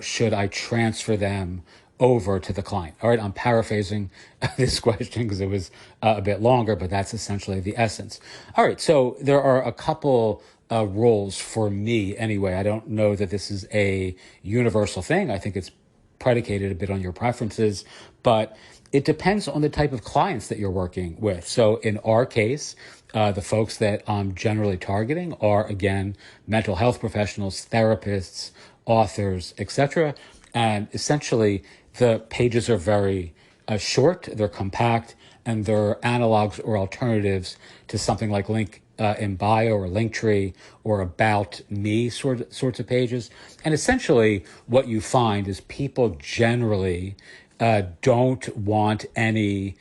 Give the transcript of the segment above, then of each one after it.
should I transfer them over to the client? All right, I'm paraphrasing this question because it was a bit longer, but that's essentially the essence. All right, so there are a couple rules for me anyway. I don't know that this is a universal thing. I think it's predicated a bit on your preferences, but it depends on the type of clients that you're working with. So in our case, the folks that I'm generally targeting are, again, mental health professionals, therapists, authors, etc. And essentially, the pages are very short, they're compact, and they're analogs or alternatives to something like link in bio or Linktree or about me sorts of pages. And essentially, what you find is people generally don't want any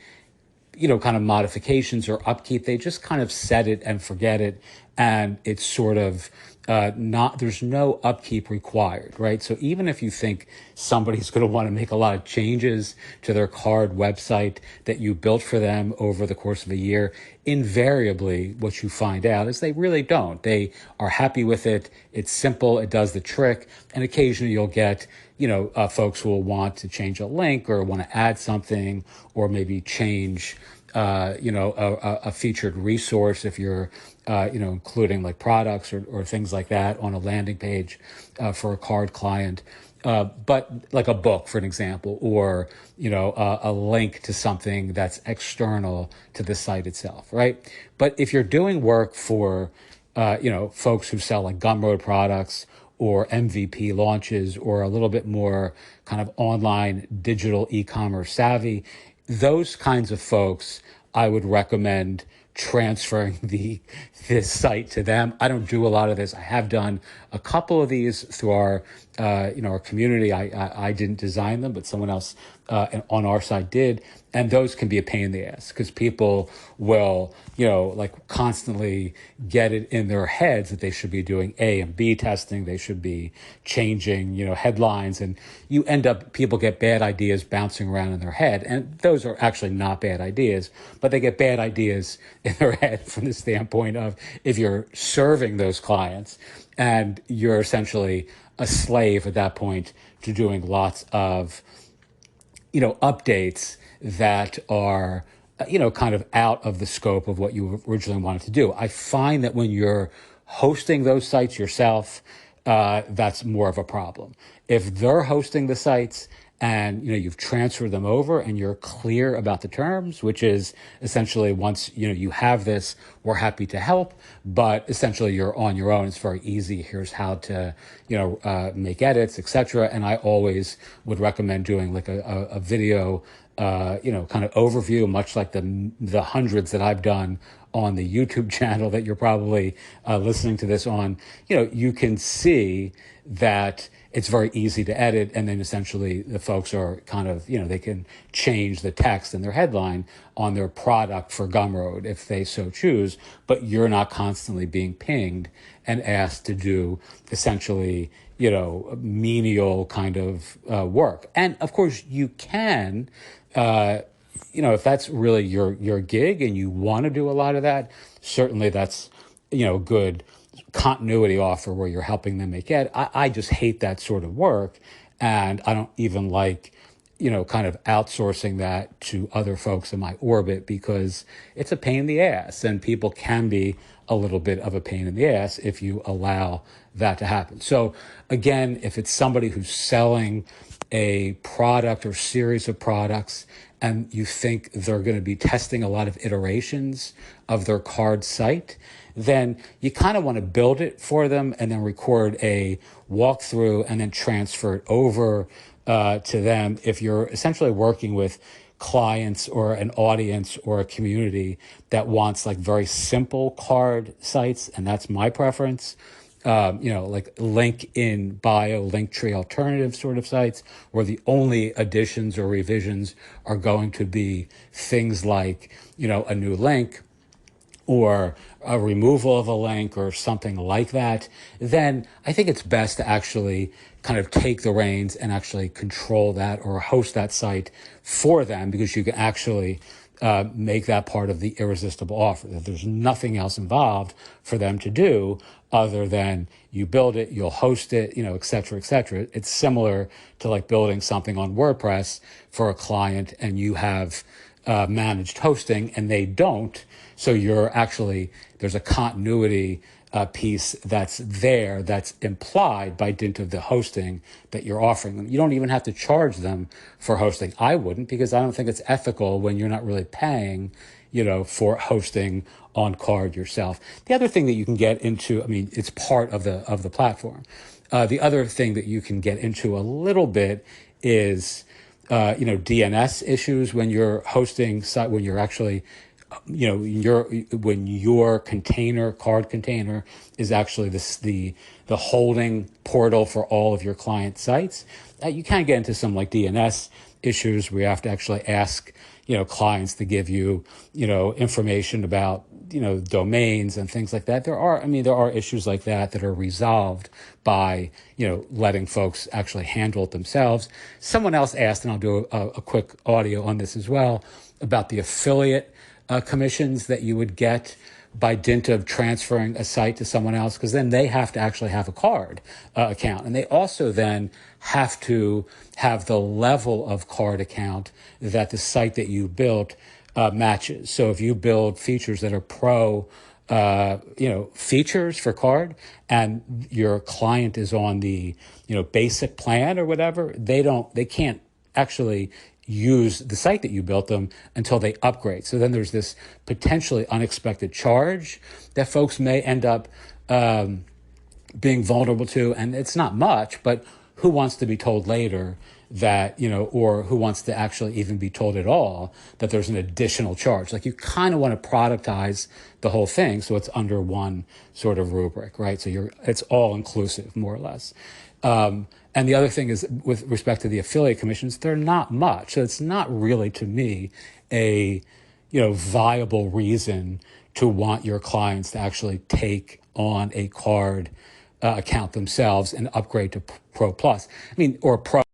kind of modifications or upkeep. They just kind of set it and forget it. And it's sort of there's no upkeep required, right? So even if you think somebody's going to want to make a lot of changes to their card website that you built for them over the course of a year, invariably what you find out is they really don't. They are happy with it. It's simple. It does the trick. And occasionally you'll get folks who will want to change a link or want to add something or maybe change, a featured resource if you're, including like products or things like that on a landing page for a card client. But like a book, for an example, or, a link to something that's external to the site itself, right? But if you're doing work for, folks who sell like Gumroad products or MVP launches or a little bit more kind of online digital e-commerce savvy, those kinds of folks, I would recommend transferring this site to them. I don't do a lot of this. I have done a couple of these through our our community. I didn't design them, but someone else on our side did, and those can be a pain in the ass because people will like constantly get it in their heads that they should be doing A and B testing. They should be changing headlines, and you end up people get bad ideas bouncing around in their head, and those are actually not bad ideas, but they get bad ideas in their head from the standpoint of if you're serving those clients and you're essentially a slave at that point to doing lots of updates that are kind of out of the scope of what you originally wanted to do. I find that when you're hosting those sites yourself, that's more of a problem. If they're hosting the sites and you've transferred them over and you're clear about the terms, which is essentially once you have this, we're happy to help, but essentially you're on your own. It's very easy. Here's how to make edits, etc. And I always would recommend doing like a video kind of overview, much like the hundreds that I've done on the YouTube channel that you're probably listening to this on. You can see that it's very easy to edit, and then essentially the folks are kind of, they can change the text in their headline on their product for Gumroad if they so choose, but you're not constantly being pinged and asked to do essentially, menial kind of work. And of course you can, if that's really your gig and you want to do a lot of that, certainly that's, good continuity offer where you're helping them make it. I just hate that sort of work. And I don't even like, kind of outsourcing that to other folks in my orbit because it's a pain in the ass and people can be a little bit of a pain in the ass if you allow that to happen. So again, if it's somebody who's selling a product or series of products and you think they're going to be testing a lot of iterations of their card site, then you kind of want to build it for them and then record a walkthrough and then transfer it over to them if you're essentially working with clients or an audience or a community that wants like very simple card sites, and that's my preference. Like link in bio, Linktree alternative sort of sites where the only additions or revisions are going to be things like, a new link or a removal of a link or something like that, then I think it's best to actually kind of take the reins and actually control that or host that site for them, because you can actually make that part of the irresistible offer, that there's nothing else involved for them to do other than you build it, you'll host it, et cetera, et cetera. It's similar to like building something on WordPress for a client and you have managed hosting and they don't. So there's a continuity piece that's there that's implied by dint of the hosting that you're offering them. You don't even have to charge them for hosting. I wouldn't, because I don't think it's ethical when you're not really paying, for hosting on card yourself. The other thing that you can get into, it's part of the platform. The other thing that you can get into a little bit is, DNS issues when you're hosting site, when you're actually when your card container is actually the holding portal for all of your client sites. You can get into some like DNS issues where you have to actually ask, clients to give you, information about, domains and things like that. There are issues like that are resolved by, letting folks actually handle it themselves. Someone else asked, and I'll do a quick audio on this as well, about the affiliate commissions that you would get by dint of transferring a site to someone else, because then they have to actually have a card account. And they also then have to have the level of card account that the site that you built matches. So if you build features that are pro features for card and your client is on the, basic plan or whatever, they can't actually use the site that you built them until they upgrade. So then there's this potentially unexpected charge that folks may end up being vulnerable to. And it's not much, but who wants to be told later that, or who wants to actually even be told at all that there's an additional charge? Like, you kind of want to productize the whole thing so it's under one sort of rubric, right? So it's all inclusive, more or less. And the other thing is, with respect to the affiliate commissions, they're not much. So it's not really, to me, a viable reason to want your clients to actually take on a card account themselves and upgrade to Pro Plus. Or Pro.